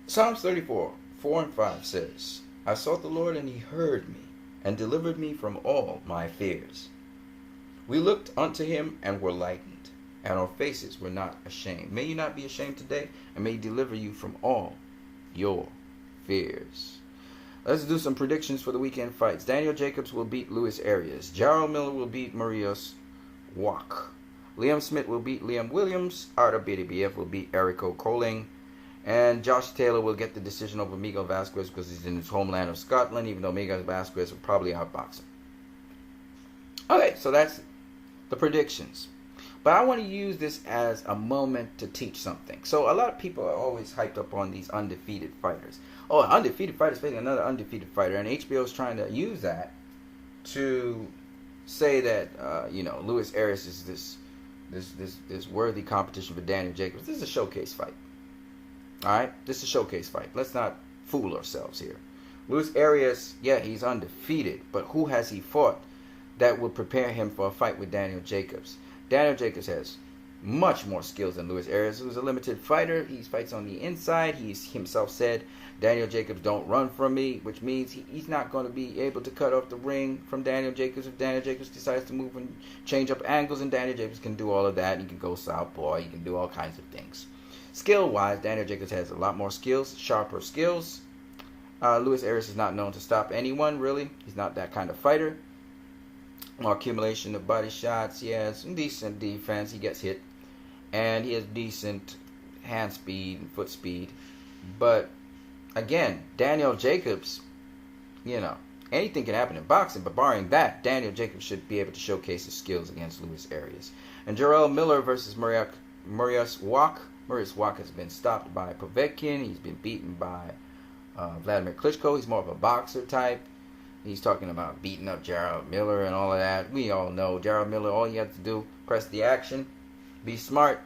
Psalms 34, 4 and 5 says, I sought the Lord and he heard me and delivered me from all my fears. We looked unto him and were lightened, and our faces were not ashamed. May you not be ashamed today, and may he deliver you from all your fears. Let's do some predictions for the weekend fights. Daniel Jacobs will beat Luis Arias. Jarrell Miller will beat Marius Wach. Liam Smith will beat Liam Williams. Arda BDBF will beat Erico Coling. And Josh Taylor will get the decision over Miguel Vasquez because he's in his homeland of Scotland, even though Miguel Vasquez will probably outbox him. Okay, so that's the predictions. But I want to use this as a moment to teach something. So a lot of people are always hyped up on these undefeated fighters. Oh, an undefeated fighter is facing another undefeated fighter. And HBO is trying to use that to say that, Luis Arias is this worthy competition for Daniel Jacobs. This is a showcase fight. All right? This is a showcase fight. Let's not fool ourselves here. Luis Arias, yeah, he's undefeated. But who has he fought that will prepare him for a fight with Daniel Jacobs? Daniel Jacobs has much more skills than Luis Arias, who's a limited fighter. He fights on the inside. He himself said, Daniel Jacobs don't run from me, which means he's not going to be able to cut off the ring from Daniel Jacobs if Daniel Jacobs decides to move and change up angles, and Daniel Jacobs can do all of that. He can go southpaw. He can do all kinds of things. Skill-wise, Daniel Jacobs has a lot more skills, sharper skills. Luis Arias is not known to stop anyone, really. He's not that kind of fighter. More accumulation of body shots. He has some decent defense. He gets hit. And he has decent hand speed and foot speed. But, again, Daniel Jacobs, anything can happen in boxing. But barring that, Daniel Jacobs should be able to showcase his skills against Luis Arias. And Jarrell Miller versus Marius Wach. Marius Wach has been stopped by Povetkin. He's been beaten by Vladimir Klitschko. He's more of a boxer type. He's talking about beating up Jarrell Miller and all of that. We all know Jarrell Miller, all you have to do, press the action, be smart.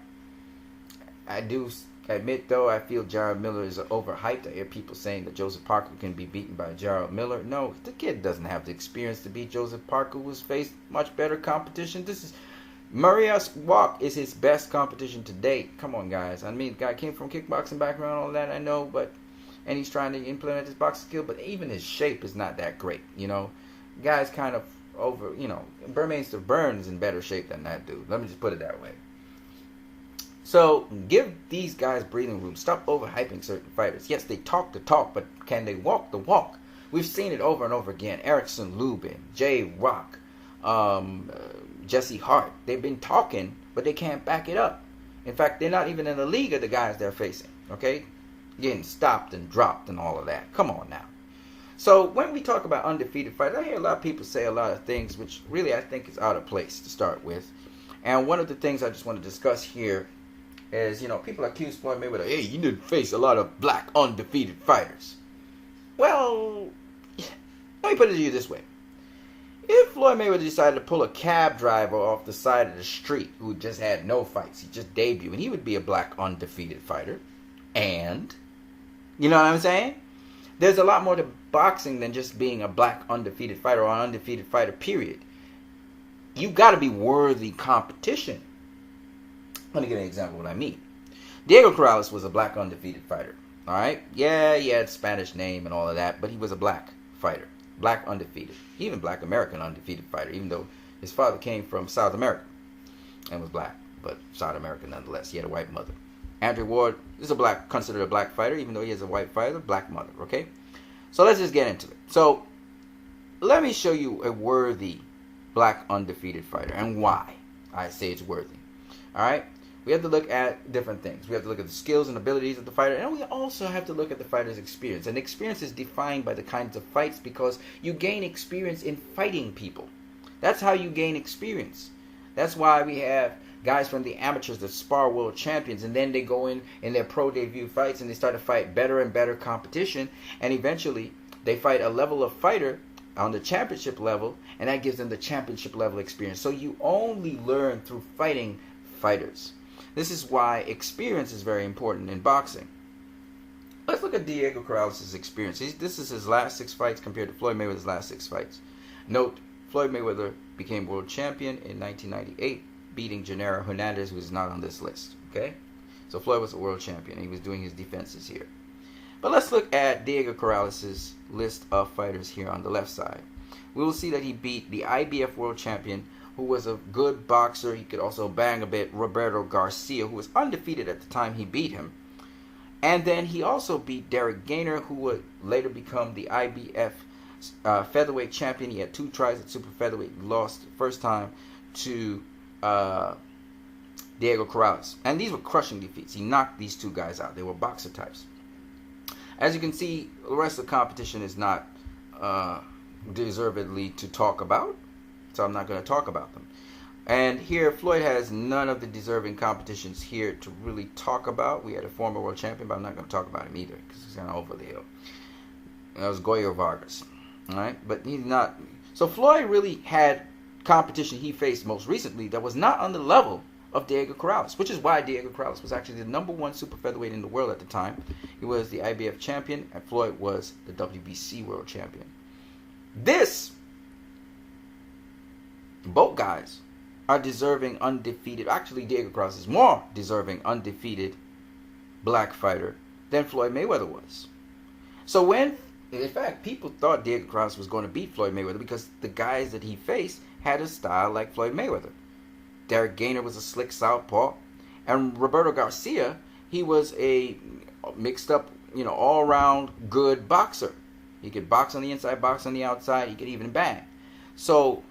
I do admit, though, I feel Jarrell Miller is overhyped. I hear people saying that Joseph Parker can be beaten by Jarrell Miller. No, the kid doesn't have the experience to beat Joseph Parker, who's faced much better competition. Marius Wach is his best competition to date. Come on, guys. I mean, the guy came from kickboxing background, all that, I know, and he's trying to implement his boxing skill, but even his shape is not that great, Guy's kind of over, Burmeister Burns in better shape than that dude. Let me just put it that way. So, give these guys breathing room. Stop overhyping certain fighters. Yes, they talk the talk, but can they walk the walk? We've seen it over and over again. Erickson Lubin, Jay Rock, Jesse Hart. They've been talking, but they can't back it up. In fact, they're not even in the league of the guys they're facing, okay? Getting stopped and dropped and all of that. Come on now. So when we talk about undefeated fighters, I hear a lot of people say a lot of things which really I think is out of place to start with. And one of the things I just want to discuss here is, people accuse Floyd Mayweather, hey, you didn't face a lot of black undefeated fighters. Well, let me put it to you this way. If Floyd Mayweather decided to pull a cab driver off the side of the street who just had no fights, he just debuted, and he would be a black undefeated fighter. And you know what I'm saying? There's a lot more to boxing than just being a black undefeated fighter or an undefeated fighter, period. You got to be worthy competition. Let me give you an example of what I mean. Diego Corrales was a black undefeated fighter. All right? Yeah, he had Spanish name and all of that, but he was a black fighter. Black undefeated. Even black American undefeated fighter, even though his father came from South America and was black, but South American nonetheless. He had a white mother. Andre Ward is considered a black fighter, even though he has a white father, black mother, okay? So let's just get into it. So let me show you a worthy black undefeated fighter and why I say it's worthy. All right? We have to look at different things. We have to look at the skills and abilities of the fighter, and we also have to look at the fighter's experience. And experience is defined by the kinds of fights because you gain experience in fighting people. That's how you gain experience. That's why we have guys from the amateurs that spar world champions, and then they go in their pro debut fights and they start to fight better and better competition, and eventually they fight a level of fighter on the championship level, and that gives them the championship level experience. So you only learn through fighting fighters. This is why experience is very important in boxing. Let's look at Diego Corrales' experience. This is his last 6 fights compared to Floyd Mayweather's last 6 fights. Note, Floyd Mayweather became world champion in 1998, beating Gennaro Hernandez, who is not on this list. Okay? So Floyd was a world champion. He was doing his defenses here. But let's look at Diego Corrales' list of fighters here on the left side. We will see that he beat the IBF World Champion, who was a good boxer. He could also bang a bit, Roberto Garcia, who was undefeated at the time he beat him. And then he also beat Derek Gainer, who would later become the IBF featherweight champion. He had 2 tries at super featherweight. He lost the first time to Diego Corrales. And these were crushing defeats. He knocked these 2 guys out. They were boxer types. As you can see, the rest of the competition is not deservedly to talk about, so I'm not going to talk about them. And here, Floyd has none of the deserving competitions here to really talk about. We had a former world champion, but I'm not going to talk about him either because he's kind of over the hill. And that was Goyo Vargas. All right, but he's not. So Floyd really had competition he faced most recently that was not on the level of Diego Corrales, which is why Diego Corrales was actually the #1 super featherweight in the world at the time. He was the IBF champion, and Floyd was the WBC world champion. Both guys are deserving undefeated. Actually, Diego Corrales is more deserving undefeated black fighter than Floyd Mayweather was. So when, in fact, people thought Diego Corrales was going to beat Floyd Mayweather because the guys that he faced had a style like Floyd Mayweather. Derek Gainer was a slick southpaw, and Roberto Garcia, he was a mixed up, all-around good boxer. He could box on the inside, box on the outside. He could even bang. So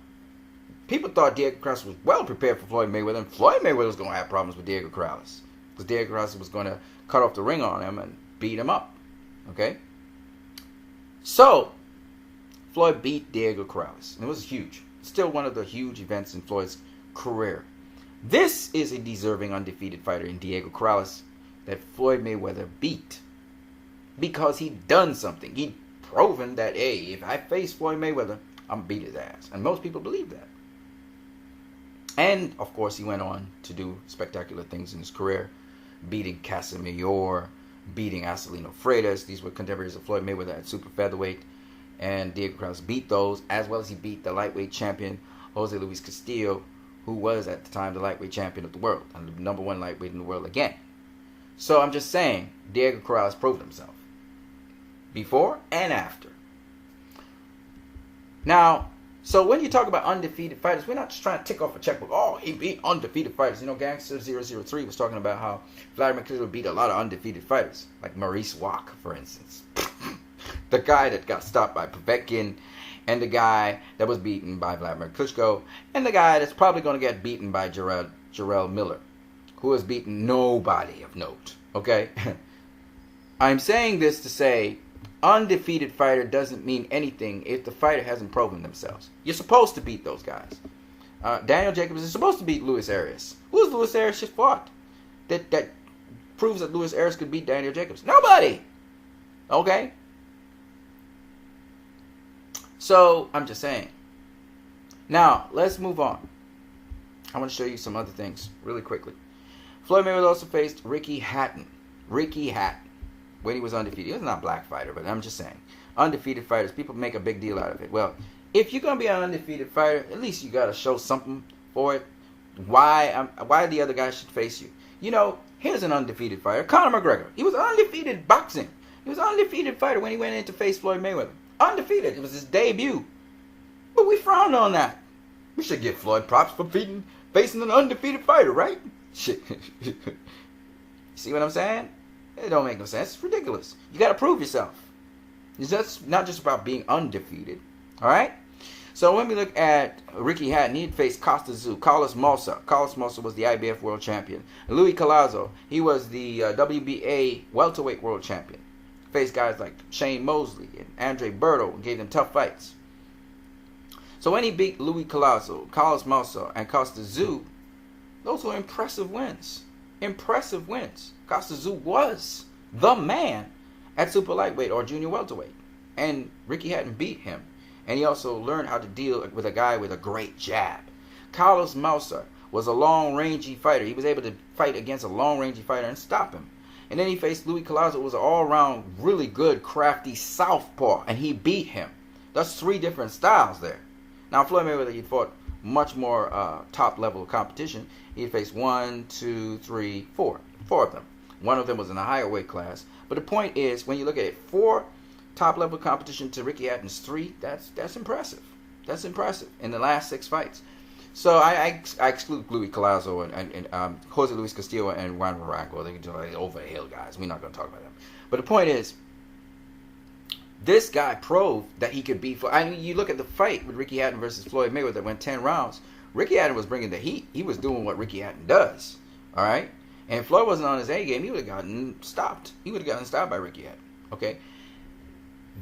people thought Diego Corrales was well prepared for Floyd Mayweather, and Floyd Mayweather was going to have problems with Diego Corrales because Diego Corrales was going to cut off the ring on him and beat him up. Okay? So Floyd beat Diego Corrales, and it was huge. Still one of the huge events in Floyd's career. This is a deserving undefeated fighter in Diego Corrales that Floyd Mayweather beat because he'd done something. He'd proven that, hey, if I face Floyd Mayweather, I'm gonna beat his ass. And most people believe that. And, of course, he went on to do spectacular things in his career, beating Casimir, beating Acelino Freitas. These were contemporaries of Floyd Mayweather at super featherweight. And Diego Corrales beat those, as well as he beat the lightweight champion, Jose Luis Castillo, who was at the time the lightweight champion of the world, and the #1 lightweight in the world again. So I'm just saying, Diego Corrales proved himself. Before and after. Now, so when you talk about undefeated fighters, we're not just trying to tick off a checkbook. Oh, he beat undefeated fighters. Gangster 003 was talking about how Vladimir Klitschko beat a lot of undefeated fighters, like Maurice Wack, for instance. The guy that got stopped by Povetkin, and the guy that was beaten by Vladimir Klitschko, and the guy that's probably going to get beaten by Jarrell Miller, who has beaten nobody of note. Okay? I'm saying this to say, undefeated fighter doesn't mean anything if the fighter hasn't proven themselves. You're supposed to beat those guys. Daniel Jacobs is supposed to beat Luis Arias. Who's Luis Arias just fought? That proves that Luis Arias could beat Daniel Jacobs. Nobody! Okay? So, I'm just saying. Now, let's move on. I want to show you some other things really quickly. Floyd Mayweather also faced Ricky Hatton. Ricky Hatton. When he was undefeated. He was not a black fighter, but I'm just saying. Undefeated fighters, people make a big deal out of it. Well, if you're going to be an undefeated fighter, at least you got to show something for it. Why the other guy should face you. Here's an undefeated fighter. Conor McGregor. He was undefeated boxing. He was an undefeated fighter when he went in to face Floyd Mayweather. Undefeated. It was his debut. But we frowned on that. We should give Floyd props for facing an undefeated fighter, right? Shit. See what I'm saying? It don't make no sense. It's ridiculous. You got to prove yourself. It's not just about being undefeated. All right? So when we look at Ricky Hatton, he faced Costa Tszyu, Carlos Mosa. Carlos Mosa was the IBF world champion. Louis Collazo, he was the WBA welterweight world champion. Faced guys like Shane Mosley and Andre Berto and gave them tough fights. So when he beat Louis Collazo, Carlos Mosa, and Costa Tszyu, those were impressive wins. Impressive wins. Costa Tszyu was the man at super lightweight or junior welterweight. And Ricky Hatton beat him. And he also learned how to deal with a guy with a great jab. Carlos Mosa was a long-rangey fighter. He was able to fight against a long-rangey fighter and stop him. And then he faced Louis Collazo, who was an all-around, really good, crafty southpaw. And he beat him. That's 3 different styles there. Now, Floyd Mayweather, he fought much more top-level competition. He faced 1, 2, 3, 4. 4 of them. One of them was in a higher weight class. But the point is, when you look at it, 4 top-level competition to Ricky Hatton's 3, that's impressive. That's impressive in the last 6 fights. So I exclude Luis Collazo and Jose Luis Castillo and Juan Barranco. They can do like over the hill guys. We're not going to talk about them. But the point is, this guy proved that he could beat. I mean, you look at the fight with Ricky Hatton versus Floyd Mayweather that went 10 rounds. Ricky Hatton was bringing the heat. He was doing what Ricky Hatton does. All right? And if Floyd wasn't on his A game, he would have gotten stopped. He would have gotten stopped by Ricky Hatton. Okay?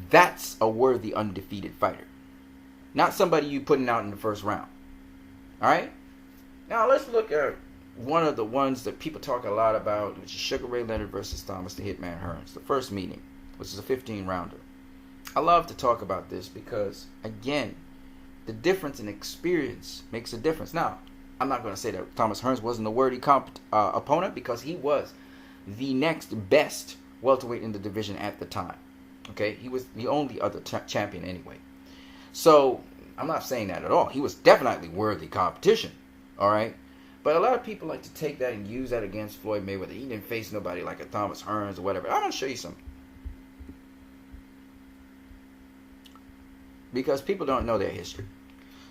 That's a worthy undefeated fighter. Not somebody you putting out in the first round. All right? Now let's look at one of the ones that people talk a lot about, which is Sugar Ray Leonard versus Thomas the Hitman Hearns. The first meeting, which is a 15-rounder. I love to talk about this because, again, the difference in experience makes a difference. Now, I'm not going to say that Thomas Hearns wasn't a worthy opponent because he was the next best welterweight in the division at the time. Okay? He was the only other champion anyway. So, I'm not saying that at all. He was definitely worthy competition. All right? But a lot of people like to take that and use that against Floyd Mayweather. He didn't face nobody like a Thomas Hearns or whatever. I'm going to show you something. Because people don't know their history.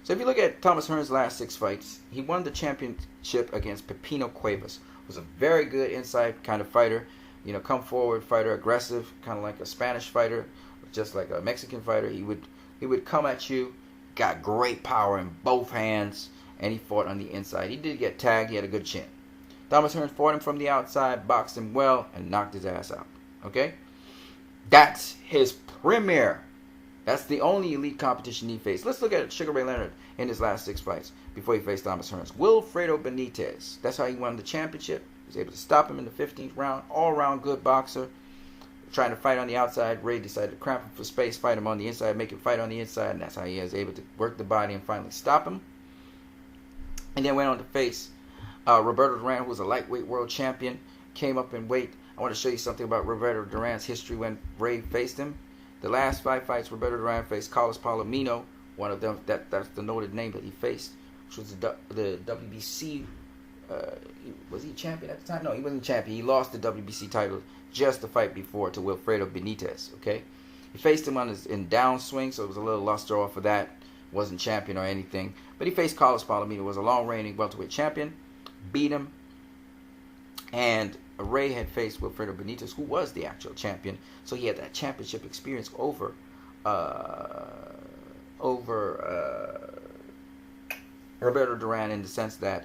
So if you look at Thomas Hearns' last 6 fights, he won the championship against Pepino Cuevas, who was a very good inside kind of fighter. You know, come forward fighter, aggressive, kind of like a Spanish fighter, just like a Mexican fighter. He would come at you, got great power in both hands, and he fought on the inside. He did get tagged. He had a good chin. Thomas Hearns fought him from the outside, boxed him well, and knocked his ass out. Okay? That's his premier. That's the only elite competition he faced. Let's look at Sugar Ray Leonard in his last 6 fights before he faced Thomas Hearns. Wilfredo Benitez. That's how he won the championship. He was able to stop him in the 15th round. All-round good boxer. Trying to fight on the outside. Ray decided to cramp him for space, fight him on the inside, make him fight on the inside, and that's how he was able to work the body and finally stop him. And then went on to face Roberto Duran, who was a lightweight world champion. Came up in weight. I want to show you something about Roberto Duran's history when Ray faced him. The last 5 fights, Roberto Duran faced Carlos Palomino, one of them, that's the noted name that he faced, which was the WBC, was he champion at the time? No, he wasn't champion. He lost the WBC title just the fight before to Wilfredo Benitez, okay? He faced him in downswing, so it was a little luster off of that. Wasn't champion or anything. But he faced Carlos Palomino, was a long-reigning welterweight champion, beat him, and Ray had faced Wilfredo Benitez, who was the actual champion, so he had that championship experience over Roberto Duran in the sense that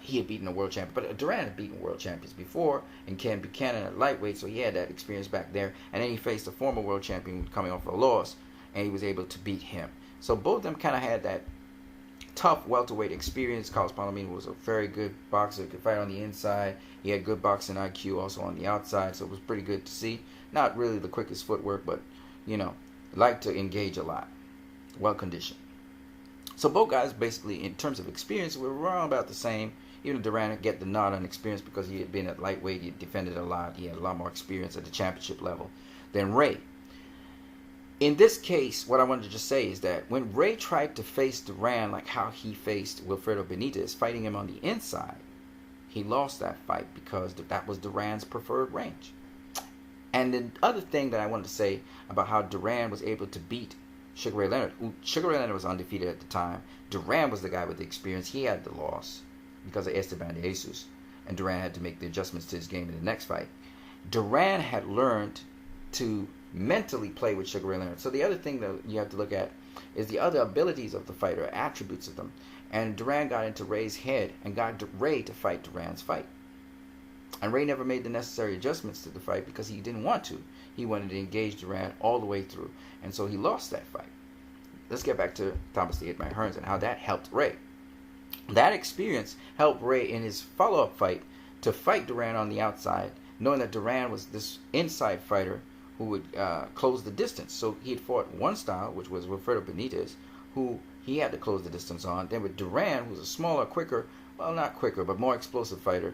he had beaten a world champion. But Duran had beaten world champions before, and Ken Buchanan at lightweight, so he had that experience back there. And then he faced a former world champion coming off a loss, and he was able to beat him. So both of them kind of had that tough welterweight experience. Carlos Palomino was a very good boxer, could fight on the inside. He had good boxing IQ also on the outside, so it was pretty good to see. Not really the quickest footwork, but, you know, liked to engage a lot. Well conditioned. So both guys basically, in terms of experience, were around about the same. Even Duran would get the nod on experience because he had been at lightweight, he had defended a lot, he had a lot more experience at the championship level than Ray. In this case, what I wanted to just say is that when Ray tried to face Duran like how he faced Wilfredo Benitez, fighting him on the inside, he lost that fight because that was Duran's preferred range. And the other thing that I wanted to say about how Duran was able to beat Sugar Ray Leonard. Sugar Ray Leonard was undefeated at the time. Duran was the guy with the experience. He had the loss because of Esteban de Jesus. And Duran had to make the adjustments to his game in the next fight. Duran had learned to mentally play with Sugar Ray Leonard. So the other thing that you have to look at is the other abilities of the fighter, attributes of them. And Duran got into Ray's head and got Ray to fight Duran's fight. And Ray never made the necessary adjustments to the fight because he didn't want to. He wanted to engage Duran all the way through. And so he lost that fight. Let's get back to Thomas the Hitman Hearns and how that helped Ray. That experience helped Ray in his follow-up fight to fight Duran on the outside, knowing that Duran was this inside fighter who would close the distance. So he had fought one style, which was Wilfredo Benitez, who he had to close the distance on. Then with Duran, who's a smaller, quicker, well, not quicker, but more explosive fighter,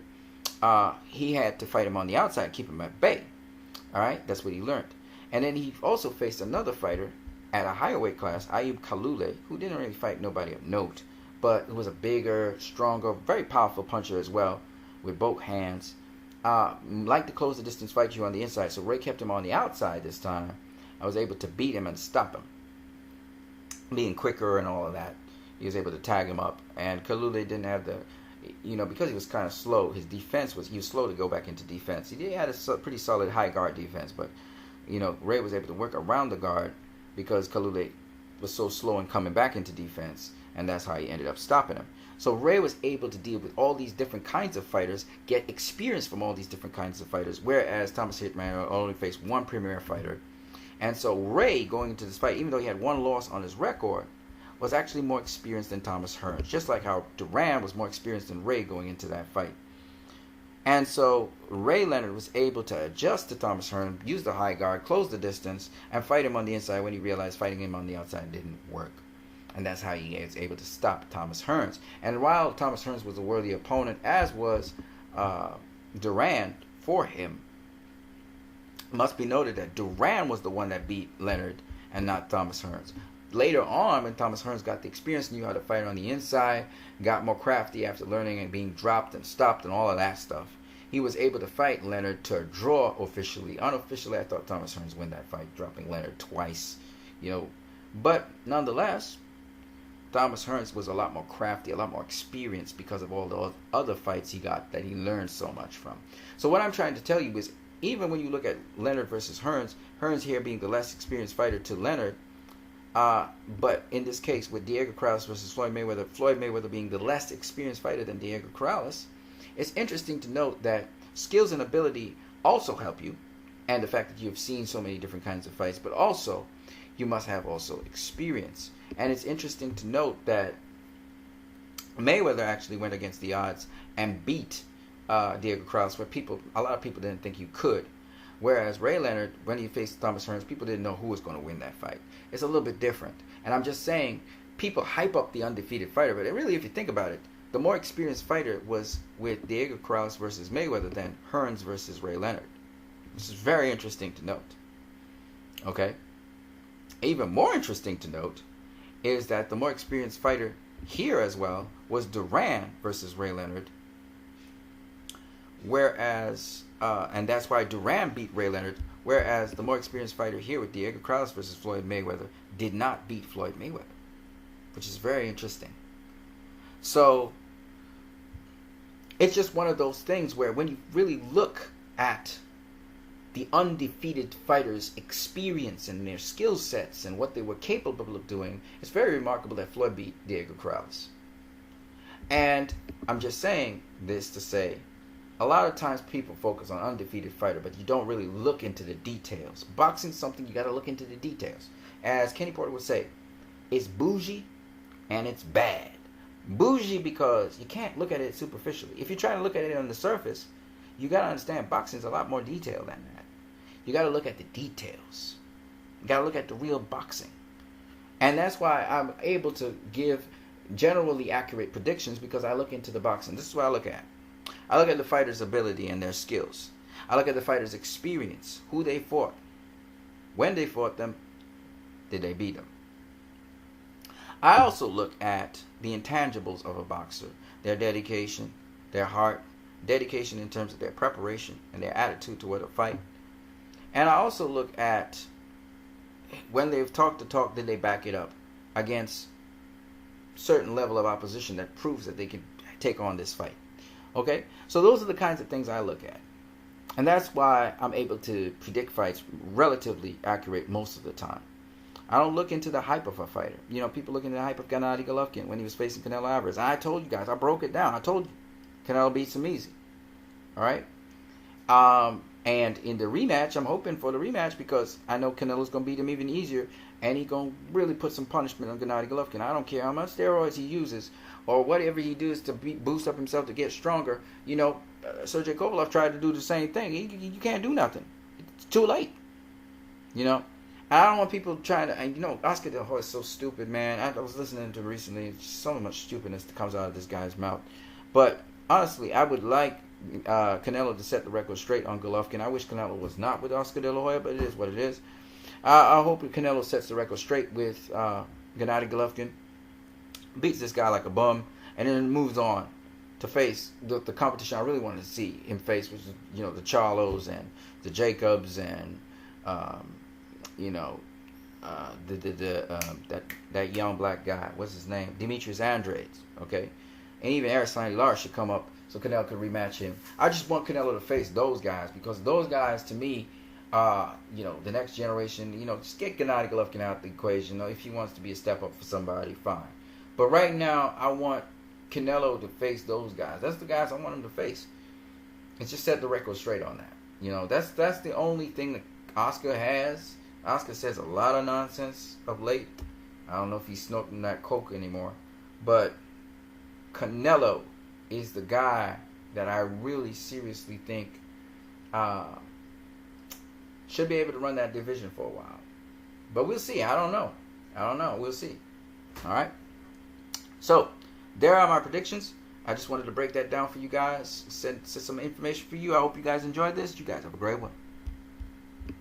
he had to fight him on the outside, keep him at bay. All right, that's what he learned. And then he also faced another fighter at a higher weight class, Ayub Kalule, who didn't really fight nobody of note, but who was a bigger, stronger, very powerful puncher as well, with both hands. like to close the distance fight you on the inside. So Ray kept him on the outside this time. I was able to beat him and stop him. Being quicker and all of that, he was able to tag him up. And Kalule didn't have the, because he was kind of slow, he was slow to go back into defense. He had a pretty solid high guard defense, but, Ray was able to work around the guard because Kalule was so slow in coming back into defense, and that's how he ended up stopping him. So Ray was able to deal with all these different kinds of fighters, get experience from all these different kinds of fighters, whereas Thomas Hitman only faced one premier fighter. And so Ray, going into this fight, even though he had one loss on his record, was actually more experienced than Thomas Hearns, just like how Duran was more experienced than Ray going into that fight. And so Ray Leonard was able to adjust to Thomas Hearns, use the high guard, close the distance, and fight him on the inside when he realized fighting him on the outside didn't work. And that's how he was able to stop Thomas Hearns. And while Thomas Hearns was a worthy opponent, as was Duran for him, it must be noted that Duran was the one that beat Leonard and not Thomas Hearns. Later on, when Thomas Hearns got the experience, knew how to fight on the inside, got more crafty after learning and being dropped and stopped and all of that stuff, he was able to fight Leonard to a draw officially. Unofficially, I thought Thomas Hearns win that fight, dropping Leonard twice. But nonetheless, Thomas Hearns was a lot more crafty, a lot more experienced because of all the other fights he got that he learned so much from. So what I'm trying to tell you is, even when you look at Leonard versus Hearns, Hearns here being the less experienced fighter to Leonard, but in this case with Diego Corrales versus Floyd Mayweather being the less experienced fighter than Diego Corrales, it's interesting to note that skills and ability also help you, and the fact that you've seen so many different kinds of fights, but also you must have also experience. And it's interesting to note that Mayweather actually went against the odds and beat Diego Corrales, where a lot of people didn't think you could. Whereas Ray Leonard, when he faced Thomas Hearns, people didn't know who was going to win that fight. It's a little bit different. And I'm just saying, people hype up the undefeated fighter, but really, if you think about it, the more experienced fighter was with Diego Corrales versus Mayweather than Hearns versus Ray Leonard. This is very interesting to note. Okay? Even more interesting to note is that the more experienced fighter here as well was Duran versus Ray Leonard. Whereas, and that's why Duran beat Ray Leonard, whereas the more experienced fighter here with Diego Corrales versus Floyd Mayweather did not beat Floyd Mayweather, which is very interesting. So, it's just one of those things where when you really look at the undefeated fighters' experience and their skill sets and what they were capable of doing, it's very remarkable that Floyd beat Diego Corrales. And I'm just saying this to say, a lot of times people focus on undefeated fighter, but you don't really look into the details. Boxing's something you got to look into the details. As Kenny Porter would say, it's bougie and it's bad. Bougie because you can't look at it superficially. If you're trying to look at it on the surface, you got to understand boxing's a lot more detailed than that. You got to look at the details. You got to look at the real boxing. And that's why I'm able to give generally accurate predictions, because I look into the boxing. This is what I look at. I look at the fighter's ability and their skills. I look at the fighter's experience, who they fought, when they fought them, did they beat them. I also look at the intangibles of a boxer, their dedication, their heart, dedication in terms of their preparation and their attitude toward a fight. And I also look at when they've talked the talk, did they back it up against certain level of opposition that proves that they can take on this fight. Okay? So those are the kinds of things I look at. And that's why I'm able to predict fights relatively accurate most of the time. I don't look into the hype of a fighter. People look into the hype of Gennady Golovkin when he was facing Canelo Alvarez. I told you guys, I broke it down. I told you, Canelo beats him easy. All right? And in the rematch, I'm hoping for the rematch because I know Canelo's going to beat him even easier, and he's going to really put some punishment on Gennady Golovkin. I don't care how much steroids he uses or whatever he does to boost up himself to get stronger. Sergey Kovalev tried to do the same thing. You can't do nothing. It's too late. I don't want people trying to, Oscar De La Hoya is so stupid, man. I was listening to him recently. It's so much stupidness that comes out of this guy's mouth. But honestly, I would like Canelo to set the record straight on Golovkin. I wish Canelo was not with Oscar De La Hoya, but it is what it is. I hope Canelo sets the record straight with Gennady Golovkin, beats this guy like a bum, and then moves on to face the competition I really wanted to see him face, which is, you know, the Charlos and the Jacobs and that young black guy. What's his name? Demetrius Andrade. Okay, and even Aristotle Lars should come up so Canelo could rematch him. I just want Canelo to face those guys because those guys, to me, you know, the next generation. You know, just get Gennady Golovkin out the equation. You know, if he wants to be a step up for somebody, fine. But right now, I want Canelo to face those guys. That's the guys I want him to face. And just set the record straight on that. You know, that's the only thing that Oscar has. Oscar says a lot of nonsense of late. I don't know if he's smoking that coke anymore. But Canelo is the guy that I really seriously think should be able to run that division for a while. But we'll see. I don't know. We'll see. All right. So, there are my predictions. I just wanted to break that down for you guys. Set some information for you. I hope you guys enjoyed this. You guys have a great one.